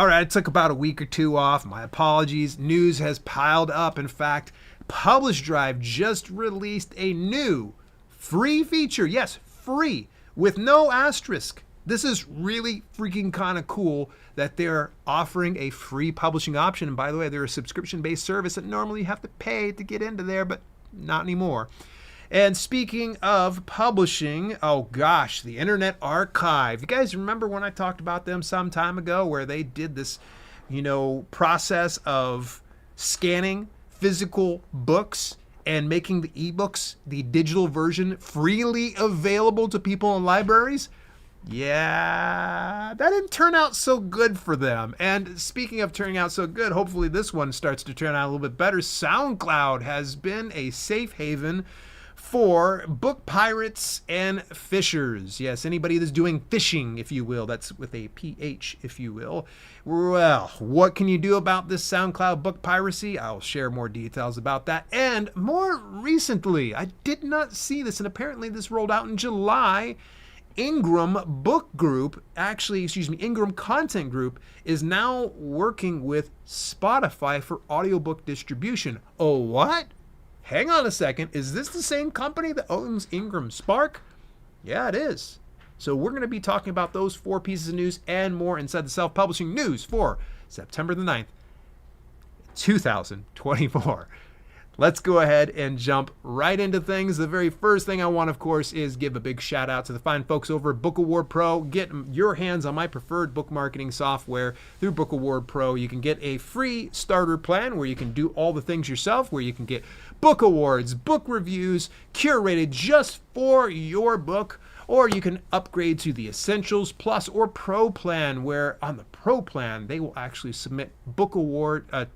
All right, it took about a week or two off. My apologies. News has piled up. In fact, PublishDrive just released a new free feature. Yes, free, with no asterisk. This is really freaking kind of cool that they're offering a free publishing option. And by the way, they're a subscription-based service that normally you have to pay to get into there, but not anymore. And speaking of publishing, oh gosh, the Internet Archive. You guys remember when I talked about them some time ago where they did this, process of scanning physical books and making the ebooks, the digital version, freely available to people in libraries? Yeah, that didn't turn out so good for them. And speaking of turning out so good, hopefully this one starts to turn out a little bit better. Soundcloud has been a safe haven for book pirates and fishers. Yes, anybody that's doing fishing, if you will. That's with a PH, if you will. Well, what can you do about this SoundCloud book piracy? I'll share more details about that. And more recently, I did not see this, and apparently this rolled out in July. Ingram Book Group, Ingram Content Group is now working with Spotify for audiobook distribution. Oh, what? Hang on a second. Is this the same company that owns Ingram Spark? Yeah, it is. So we're going to be talking about those 4 pieces of news and more inside the self-publishing news for September the 9th, 2024. Let's go ahead and jump right into things. The very first thing I want, of course, is give a big shout out to the fine folks over at Book Award Pro. Get your hands on my preferred book marketing software through Book Award Pro. You can get a free starter plan where you can do all the things yourself, where you can get book awards, book reviews, curated just for your book. Or you can upgrade to the Essentials Plus or Pro plan, where on the Pro plan, they will actually submit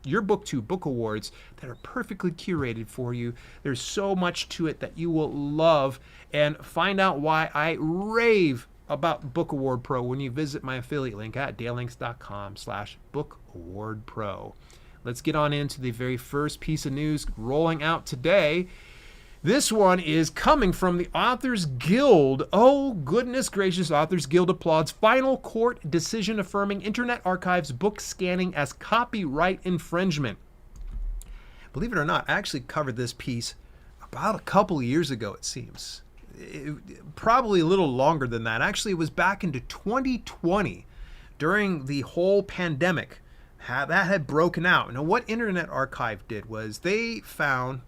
your book to book awards that are perfectly curated for you. There's so much to it that you will love, and find out why I rave about Book Award Pro when you visit my affiliate link at dalelinks.com/bookawardpro. Let's get on into the very first piece of news rolling out today. This one is coming from the Authors Guild. Oh, goodness gracious. Authors Guild applauds final court decision affirming Internet Archive's book scanning as copyright infringement. Believe it or not, I actually covered this piece about a couple of years ago, it seems. Probably a little longer than that. Actually, it was back into 2020 during the whole pandemic. That had broken out. Now, what Internet Archive did was they found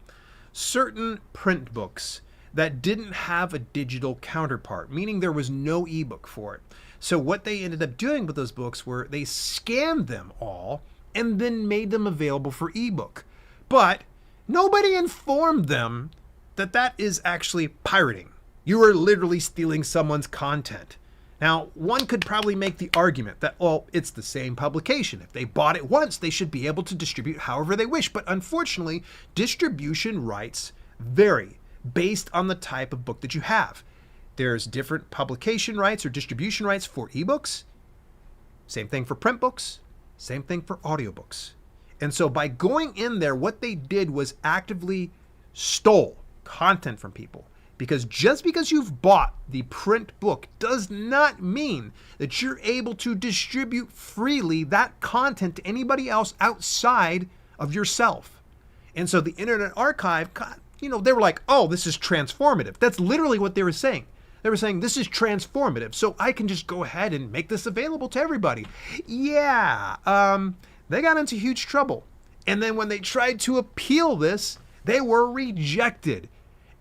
certain print books that didn't have a digital counterpart, meaning there was no ebook for it. So what they ended up doing with those books were they scanned them all and then made them available for ebook. But nobody informed them that that is actually pirating. You are literally stealing someone's content. Now, one could probably make the argument that, well, it's the same publication. If they bought it once, they should be able to distribute however they wish. But unfortunately, distribution rights vary based on the type of book that you have. There's different publication rights or distribution rights for ebooks. Same thing for print books. Same thing for audiobooks. And so by going in there, what they did was actively stole content from people. Because just because you've bought the print book does not mean that you're able to distribute freely that content to anybody else outside of yourself. And so the Internet Archive, they were like, oh, this is transformative. That's literally what they were saying. They were saying, this is transformative, so I can just go ahead and make this available to everybody. Yeah, they got into huge trouble. And then when they tried to appeal this, they were rejected.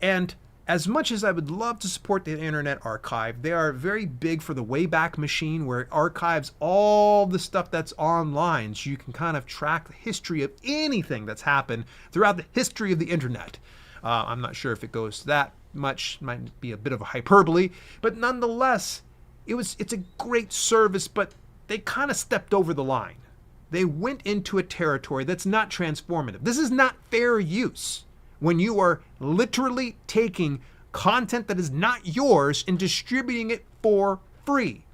And as much as I would love to support the Internet Archive, they are very big for the Wayback Machine, where it archives all the stuff that's online, so you can kind of track the history of anything that's happened throughout the history of the internet. I'm not sure if it goes that much, might be a bit of a hyperbole, but nonetheless, it's a great service, but they kind of stepped over the line. They went into a territory that's not transformative. This is not fair use. When you are literally taking content that is not yours and distributing it for free.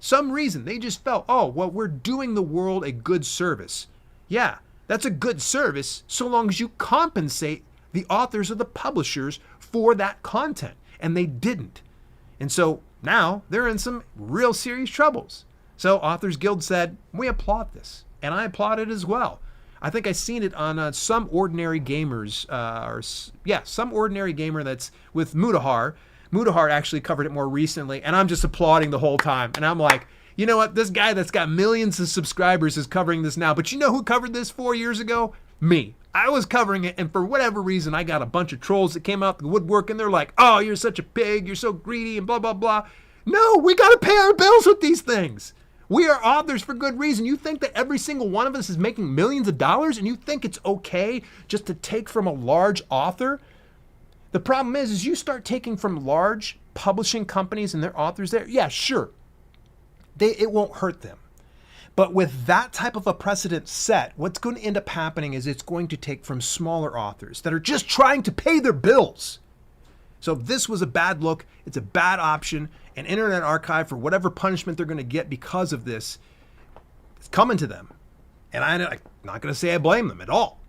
Some reason they just felt, oh, well, we're doing the world a good service. Yeah, that's a good service so long as you compensate the authors or the publishers for that content. And they didn't. And so now they're in some real serious troubles. So Authors Guild said, we applaud this. And I applaud it as well. I think I've seen it on Some Ordinary Gamers, Some Ordinary Gamer that's with Mudahar. Mudahar actually covered it more recently, and I'm just applauding the whole time. And I'm like, you know what? This guy that's got millions of subscribers is covering this now. But you know who covered this 4 years ago? Me. I was covering it, and for whatever reason, I got a bunch of trolls that came out the woodwork, and they're like, oh, you're such a pig, you're so greedy, and blah, blah, blah. No, we got to pay our bills with these things. We are authors for good reason. You think that every single one of us is making millions of dollars, and you think it's okay just to take from a large author? The problem is you start taking from large publishing companies and their authors there. Yeah, sure. It won't hurt them. But with that type of a precedent set, what's going to end up happening is it's going to take from smaller authors that are just trying to pay their bills. So this was a bad look. It's a bad option. An Internet Archive, for whatever punishment they're going to get because of this, it's coming to them. And I'm not going to say I blame them at all.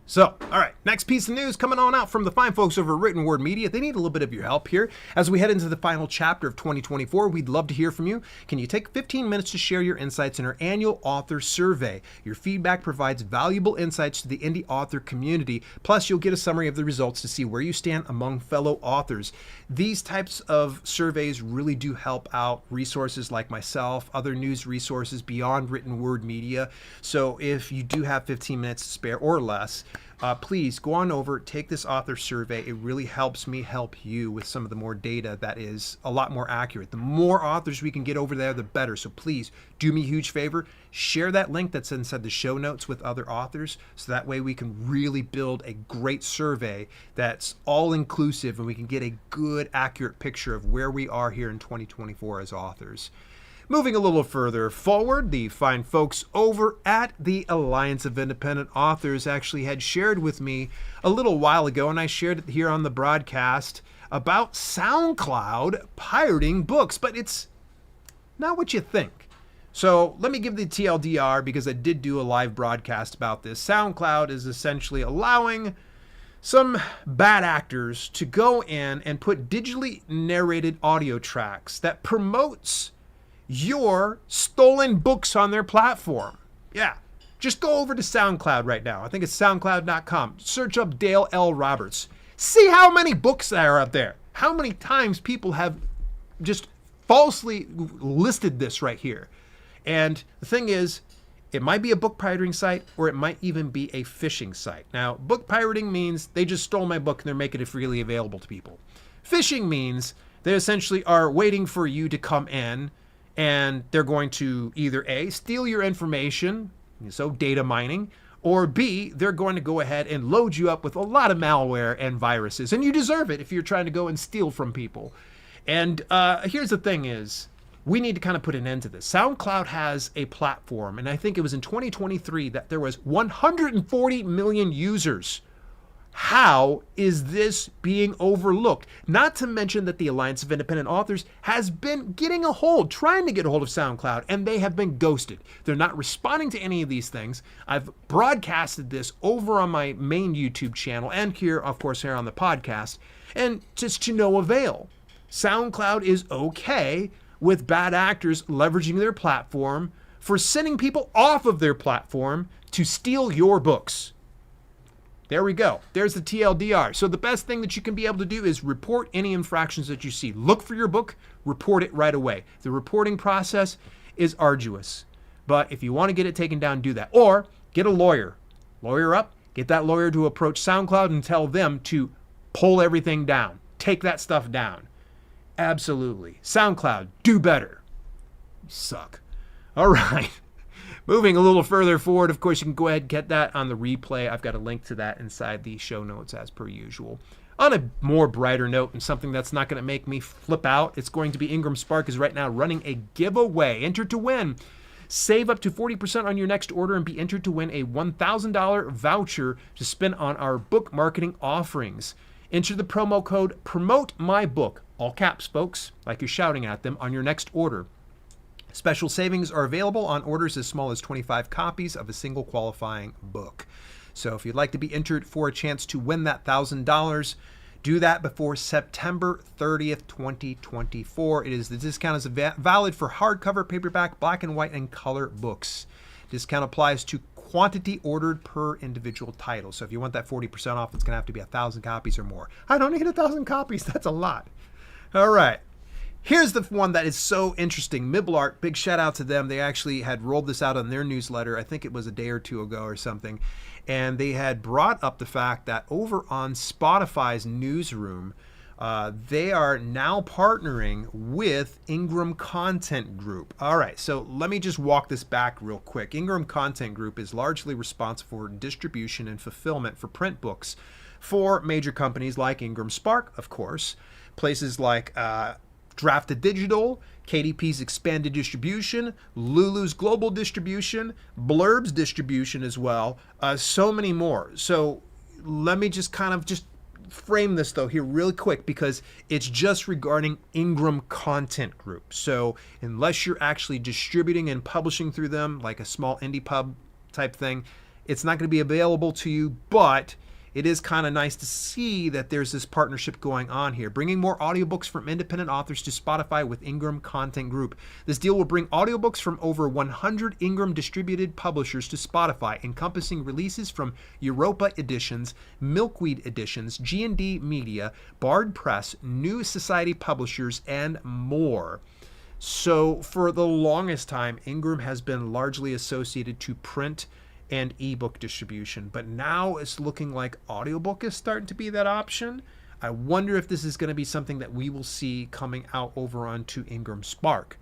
So, all right, next piece of news coming on out from the fine folks over at Written Word Media. They need a little bit of your help here. As we head into the final chapter of 2024, we'd love to hear from you. Can you take 15 minutes to share your insights in our annual author survey? Your feedback provides valuable insights to the indie author community. Plus, you'll get a summary of the results to see where you stand among fellow authors. These types of surveys really do help out resources like myself, other news resources beyond Written Word Media. So if you do have 15 minutes to spare or less, please go on over, take this author survey. It really helps me help you with some of the more data that is a lot more accurate. The more authors we can get over there, the better. So please do me a huge favor. Share that link that's inside the show notes with other authors, so that way we can really build a great survey that's all inclusive and we can get a good, accurate picture of where we are here in 2024 as authors. Moving a little further forward, the fine folks over at the Alliance of Independent Authors actually had shared with me a little while ago, and I shared it here on the broadcast, about SoundCloud pirating books, but it's not what you think. So let me give the TLDR, because I did do a live broadcast about this. SoundCloud is essentially allowing some bad actors to go in and put digitally narrated audio tracks that promotes your stolen books on their platform. Yeah, just go over to SoundCloud right now. I think it's soundcloud.com. Search up Dale L. Roberts. See how many books there are up there. How many times people have just falsely listed this right here. And the thing is, it might be a book pirating site, or it might even be a phishing site. Now, book pirating means they just stole my book and they're making it freely available to people. Phishing means they essentially are waiting for you to come in, and they're going to either A, steal your information, so data mining, or B, they're going to go ahead and load you up with a lot of malware and viruses. And you deserve it if you're trying to go and steal from people. And here's the thing is, we need to kind of put an end to this. SoundCloud has a platform, and I think it was in 2023 that there was 140 million users. How is this being overlooked? Not to mention that the Alliance of Independent Authors has been trying to get a hold of SoundCloud, and they have been ghosted. They're not responding to any of these things. I've broadcasted this over on my main YouTube channel and here, of course, here on the podcast, and just to no avail. SoundCloud is okay with bad actors leveraging their platform for sending people off of their platform to steal your books. There we go. There's the TLDR. So the best thing that you can be able to do is report any infractions that you see. Look for your book, report it right away. The reporting process is arduous, but if you want to get it taken down, do that. Or get a lawyer. Lawyer up, get that lawyer to approach SoundCloud and tell them to pull everything down. Take that stuff down. Absolutely. SoundCloud, do better. You suck. All right. Moving a little further forward, of course, you can go ahead and get that on the replay. I've got a link to that inside the show notes as per usual. On a more brighter note, and something that's not going to make me flip out, it's going to be Ingram Spark is right now running a giveaway. Enter to win. Save up to 40% on your next order and be entered to win a $1,000 voucher to spend on our book marketing offerings. Enter the promo code PROMOTEMYBOok, all caps, folks, like you're shouting at them, on your next order. Special savings are available on orders as small as 25 copies of a single qualifying book. So if you'd like to be entered for a chance to win that $1,000, Do that before September 30th, 2024. The discount is valid for hardcover, paperback, black and white, and color books. Discount applies to quantity ordered per individual title. So if you want that 40% off, it's going to have to be 1,000 copies or more. I don't need 1,000 copies. That's a lot. All right. Here's the one that is so interesting. Miblart, big shout out to them. They actually had rolled this out on their newsletter. I think it was a day or two ago or something. And they had brought up the fact that over on Spotify's newsroom, they are now partnering with Ingram Content Group. All right, so let me just walk this back real quick. Ingram Content Group is largely responsible for distribution and fulfillment for print books for major companies like Ingram Spark, of course, places like Drafted Digital, KDP's expanded distribution, Lulu's global distribution, Blurb's distribution as well, so many more. So let me just kind of just frame this though here really quick, because it's just regarding Ingram Content Group. So unless you're actually distributing and publishing through them, like a small indie pub type thing, it's not going to be available to you, but it is kind of nice to see that there's this partnership going on here, bringing more audiobooks from independent authors to Spotify with Ingram Content Group. This deal will bring audiobooks from over 100 Ingram distributed publishers to Spotify, encompassing releases from Europa Editions, Milkweed Editions, G&D Media, Bard Press, New Society Publishers, and more. So for the longest time, Ingram has been largely associated to print and ebook distribution, but now it's looking like audiobook is starting to be that option. I wonder if this is going to be something that we will see coming out over onto Ingram Spark.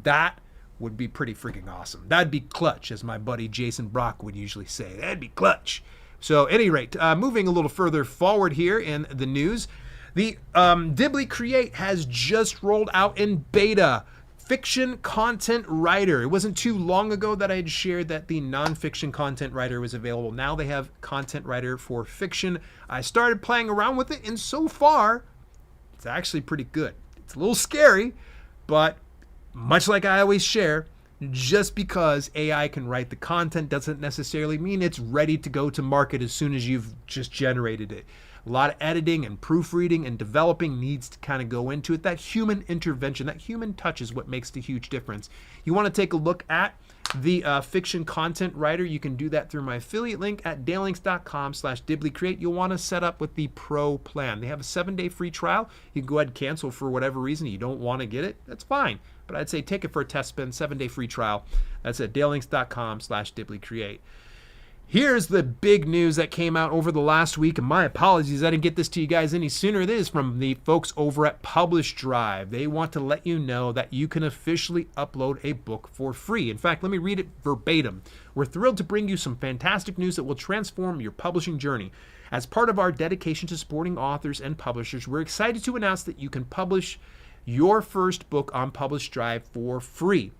That would be pretty freaking awesome. That'd be clutch, as my buddy Jason Brock would usually say. That'd be clutch. So at any rate, moving a little further forward here in the news, the Dibbly Create has just rolled out in beta Fiction Content Writer. It wasn't too long ago that I had shared that the nonfiction content writer was available. Now they have Content Writer for fiction. I started playing around with it, and so far, it's actually pretty good. It's a little scary, but much like I always share, just because AI can write the content doesn't necessarily mean it's ready to go to market as soon as you've just generated it. A lot of editing and proofreading and developing needs to kind of go into it. That human intervention, that human touch is what makes the huge difference. You want to take a look at the Fiction Content Writer. You can do that through my affiliate link at dalelinks.com/diblycreate. You'll want to set up with the Pro plan. They have a 7-day free trial. You can go ahead and cancel for whatever reason you don't want to get it. That's fine. But I'd say take it for a test spin, 7-day free trial. That's at dalelinks.com/diblycreate. Here's the big news that came out over the last week, and my apologies, I didn't get this to you guys any sooner. This is from the folks over at PublishDrive. They want to let you know that you can officially upload a book for free. In fact, let me read it verbatim. We're thrilled to bring you some fantastic news that will transform your publishing journey. As part of our dedication to supporting authors and publishers, we're excited to announce that you can publish your first book on PublishDrive for free.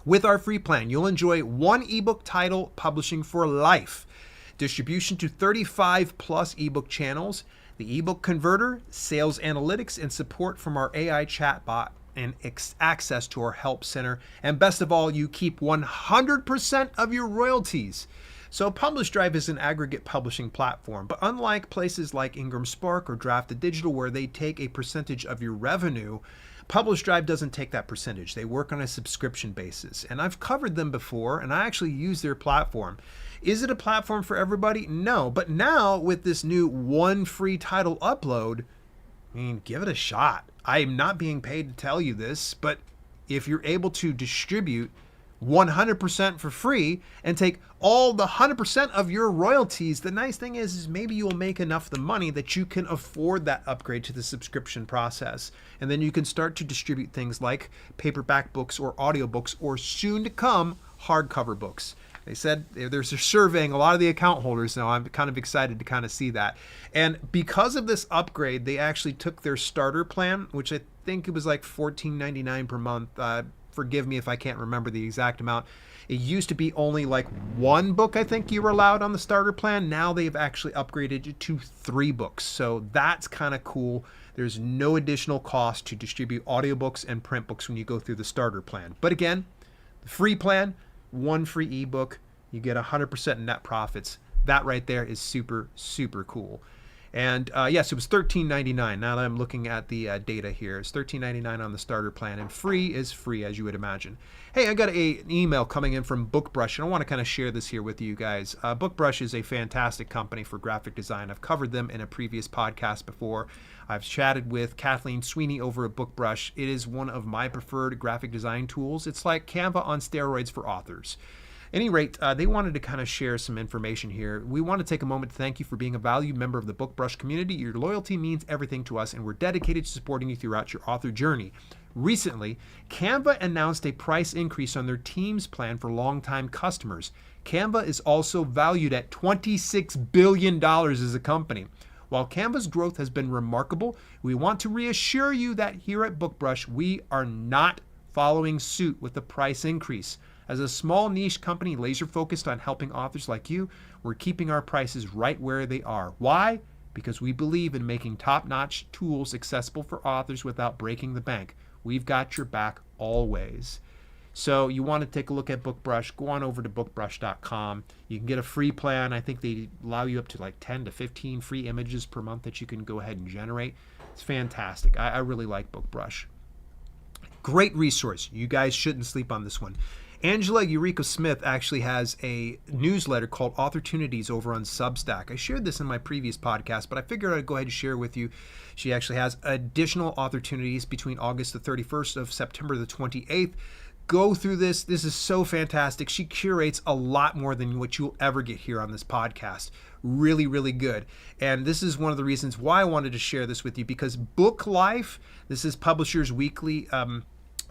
With our free plan, you'll enjoy one ebook title publishing for life, distribution to 35 plus ebook channels, the ebook converter, sales analytics, and support from our AI chatbot, and access to our help center. And best of all, you keep 100% of your royalties. So PublishDrive is an aggregate publishing platform, but unlike places like Ingram Spark or Drafted Digital, where they take a percentage of your revenue, PublishDrive doesn't take that percentage. They work on a subscription basis. And I've covered them before, and I actually use their platform. Is it a platform for everybody? No. But now, with this new one free title upload, I mean, give it a shot. I am not being paid to tell you this, but if you're able to distribute 100% for free and take all the 100% of your royalties, the nice thing is maybe you'll make enough of the money that you can afford that upgrade to the subscription process. And then you can start to distribute things like paperback books or audiobooks, or soon to come hardcover books. They said they're surveying a lot of the account holders now. I'm kind of excited to kind of see that. And because of this upgrade, they actually took their starter plan, which I think it was like $14.99 per month. Forgive me if I can't remember the exact amount. It used to be only like one book, I think you were allowed on the starter plan. Now they've actually upgraded it to 3 books. So that's kind of cool. There's no additional cost to distribute audiobooks and print books when you go through the starter plan. But again, the free plan, 1 free ebook, you get 100% net profits. That right there is super, super cool. And yes, it was $13.99. Now that I'm looking at the data here, it's $13.99 on the starter plan, and free is free, as you would imagine. Hey, I got an email coming in from Bookbrush, and I want to kind of share this here with you guys. Bookbrush is a fantastic company for graphic design. I've covered them in a previous podcast before. I've chatted with Kathleen Sweeney over at Bookbrush. It is one of my preferred graphic design tools. It's like Canva on steroids for authors. At any rate, they wanted to kind of share some information here. We want to take a moment to thank you for being a valued member of the Bookbrush community. Your loyalty means everything to us, and we're dedicated to supporting you throughout your author journey. Recently, Canva announced a price increase on their Teams plan for longtime customers. Canva is also valued at $26 billion as a company. While Canva's growth has been remarkable, we want to reassure you that here at Bookbrush, we are not following suit with the price increase. As a small niche company laser focused on helping authors like you, we're keeping our prices right where they are. Why? Because we believe in making top-notch tools accessible for authors without breaking the bank. We've got your back always. So you want to take a look at Bookbrush, go on over to bookbrush.com. You can get a free plan. I think they allow you up to like 10 to 15 free images per month that you can go ahead and generate. It's fantastic. I really like Bookbrush. Great resource. You guys shouldn't sleep on this one. Angela Eureka Smith actually has a newsletter called Authortunities over on Substack. I shared this in my previous podcast, but I figured I'd go ahead and share with you. She actually has additional Authortunities between August the 31st of September the 28th. Go through this. This is so fantastic. She curates a lot more than what you'll ever get here on this podcast. Really, really good. And this is one of the reasons why I wanted to share this with you, because Book Life, this is Publishers Weekly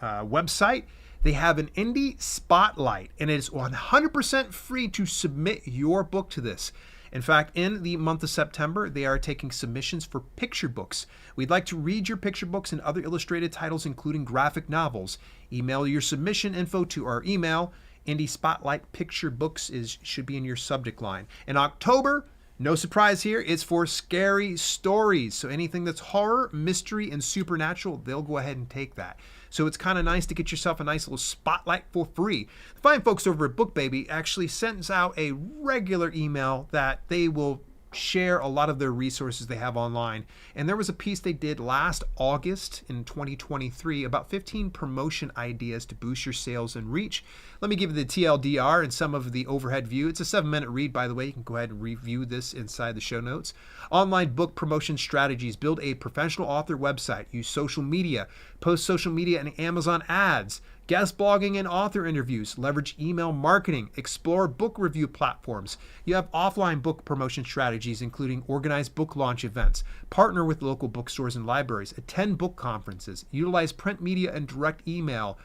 website, they have an indie spotlight, and it is 100% free to submit your book to this. In fact, in the month of September, they are taking submissions for picture books. We'd like to read your picture books and other illustrated titles, including graphic novels. Email your submission info to our email. Indie Spotlight Picture Books should be in your subject line. In October, no surprise here, it's for scary stories. So anything that's horror, mystery, and supernatural, they'll go ahead and take that. So it's kind of nice to get yourself a nice little spotlight for free. The fine folks over at BookBaby actually sends out a regular email that they will share a lot of their resources they have online. And there was a piece they did last August in 2023 about 15 promotion ideas to boost your sales and reach. Let me give you the TLDR and some of the overhead view. It's a 7-minute read, by the way. You can go ahead and review this inside the show notes. Online book promotion strategies. Build a professional author website. Use social media. Post social media and Amazon ads. Guest blogging and author interviews, leverage email marketing, explore book review platforms. You have offline book promotion strategies, including organized book launch events, partner with local bookstores and libraries, attend book conferences, utilize print media and direct mail,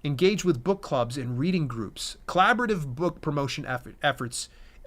engage with book clubs and reading groups, collaborative book promotion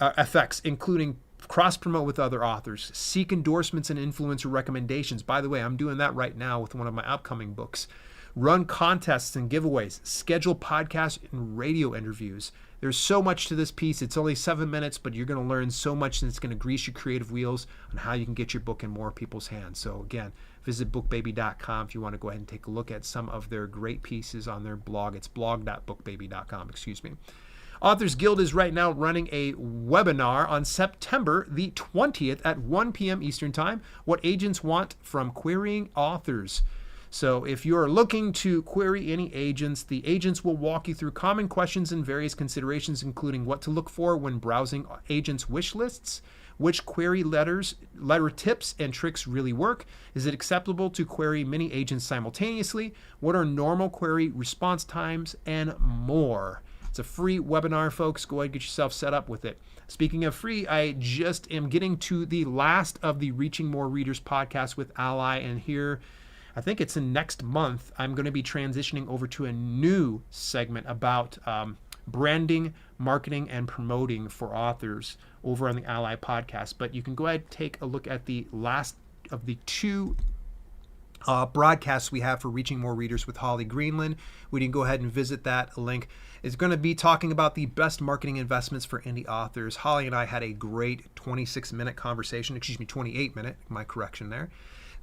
effects, including cross-promote with other authors, seek endorsements and influencer recommendations. By the way, I'm doing that right now with one of my upcoming books. Run contests and giveaways, schedule podcast and radio interviews. There's so much to this piece. It's only 7 minutes, but you're going to learn so much, and it's going to grease your creative wheels on how you can get your book in more people's hands. So again, visit bookbaby.com if you want to go ahead and take a look at some of their great pieces on their blog. It's blog.bookbaby.com, Authors Guild is right now running a webinar on September the 20th at 1 p.m. Eastern Time, What Agents Want from Querying Authors. So if you're looking to query any agents, the agents will walk you through common questions and various considerations, including what to look for when browsing agents' wish lists, which query letter tips and tricks really work, is it acceptable to query many agents simultaneously, what are normal query response times, and more. It's a free webinar, folks. Go ahead and get yourself set up with it. Speaking of free, I just am getting to the last of the Reaching More Readers podcast with Ally, and here, I think it's in next month, I'm going to be transitioning over to a new segment about branding, marketing, and promoting for authors over on the Ally podcast. But you can go ahead and take a look at the last of the two broadcasts we have for Reaching More Readers with Holly Greenland. We can go ahead and visit that link. It's going to be talking about the best marketing investments for indie authors. Holly and I had a great 28-minute conversation, my correction there.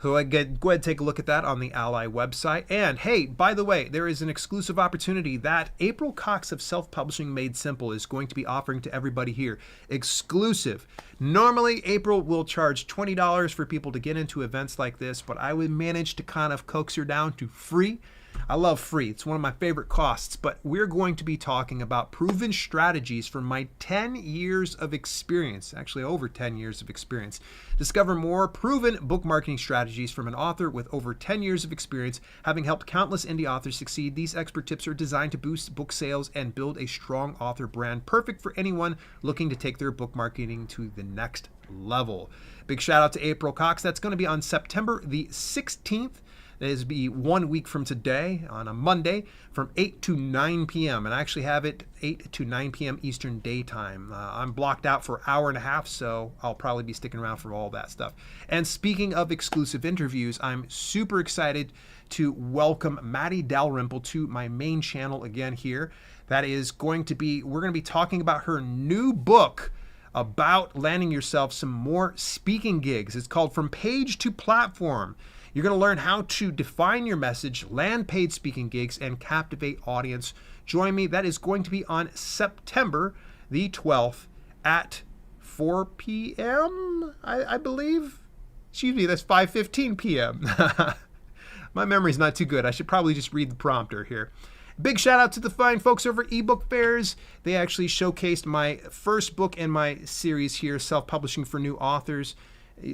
So again, go ahead and take a look at that on the Ally website. And hey, by the way, there is an exclusive opportunity that April Cox of Self-Publishing Made Simple is going to be offering to everybody here. Exclusive. Normally, April will charge $20 for people to get into events like this, but I would manage to kind of coax her down to free. I love free. It's one of my favorite costs, but we're going to be talking about proven strategies from my 10 years of experience, actually over 10 years of experience. Discover more proven book marketing strategies from an author with over 10 years of experience, having helped countless indie authors succeed. These expert tips are designed to boost book sales and build a strong author brand, perfect for anyone looking to take their book marketing to the next level. Big shout out to April Cox. That's going to be on September the 16th. It is be 1 week from today on a Monday from 8 to 9 p.m. And I actually have it 8 to 9 p.m. Eastern Daytime. I'm blocked out for an hour and a half, so I'll probably be sticking around for all that stuff. And speaking of exclusive interviews, I'm super excited to welcome Maddie Dalrymple to my main channel again here. That is going to be, we're going to be talking about her new book about landing yourself some more speaking gigs. It's called From Page to Platform. You're going to learn how to define your message, land paid speaking gigs, and captivate audience. Join me. That is going to be on September the 12th at 4 p.m., I believe. Excuse me, that's 5:15 p.m. My memory's not too good. I should probably just read the prompter here. Big shout out to the fine folks over at eBook Fairs. They actually showcased my first book in my series here, Self-Publishing for New Authors.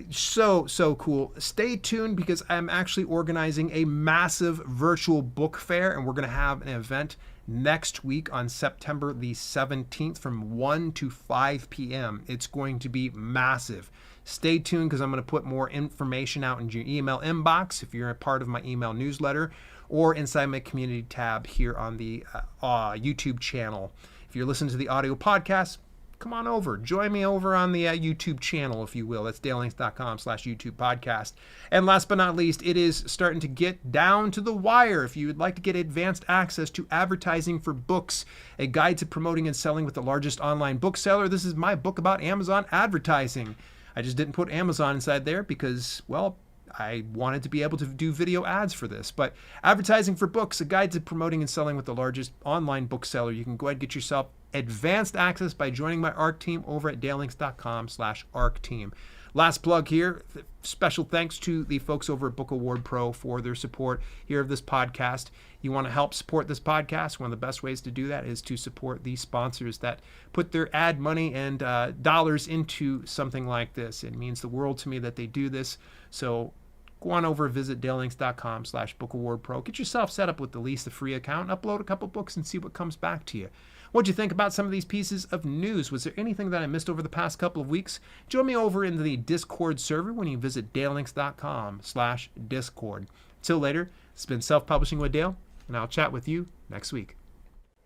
So cool. Stay tuned because I'm actually organizing a massive virtual book fair, and we're going to have an event next week on September the 17th from 1 to 5 p.m. It's going to be massive. Stay tuned because I'm going to put more information out in your email inbox if you're a part of my email newsletter or inside my community tab here on the YouTube channel. If you're listening to the audio podcast, come on over. Join me over on the YouTube channel, if you will. That's dalelinks.com/YouTube podcast. And last but not least, it is starting to get down to the wire. If you would like to get advanced access to advertising for books, a guide to promoting and selling with the largest online bookseller, this is my book about Amazon advertising. I just didn't put Amazon inside there because, well, I wanted to be able to do video ads for this. But advertising for books, a guide to promoting and selling with the largest online bookseller. You can go ahead and get yourself advanced access by joining my ARC team over at dalelinks.com/ARC team. Last plug here, special thanks to the folks over at Book Award Pro for their support here of this podcast. You want to help support this podcast, one of the best ways to do that is to support these sponsors that put their ad money and dollars into something like this. It means the world to me that they do this. So go on over, visit dalelinks.com/bookawardpro. Get yourself set up with at least a free account, upload a couple books and see what comes back to you. What'd you think about some of these pieces of news? Was there anything that I missed over the past couple of weeks? Join me over in the Discord server when you visit dalelinks.com/Discord. Till later, it's been Self-Publishing with Dale, and I'll chat with you next week.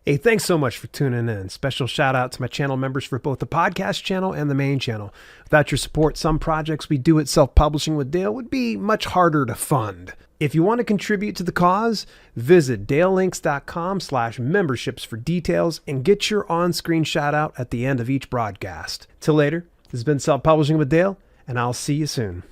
Hey, thanks so much for tuning in. Special shout out to my channel members for both the podcast channel and the main channel. Without your support, some projects we do at Self-Publishing with Dale would be much harder to fund. If you want to contribute to the cause, visit dalelinks.com/memberships for details and get your on-screen shout out at the end of each broadcast. Till later, this has been Self-Publishing with Dale, and I'll see you soon.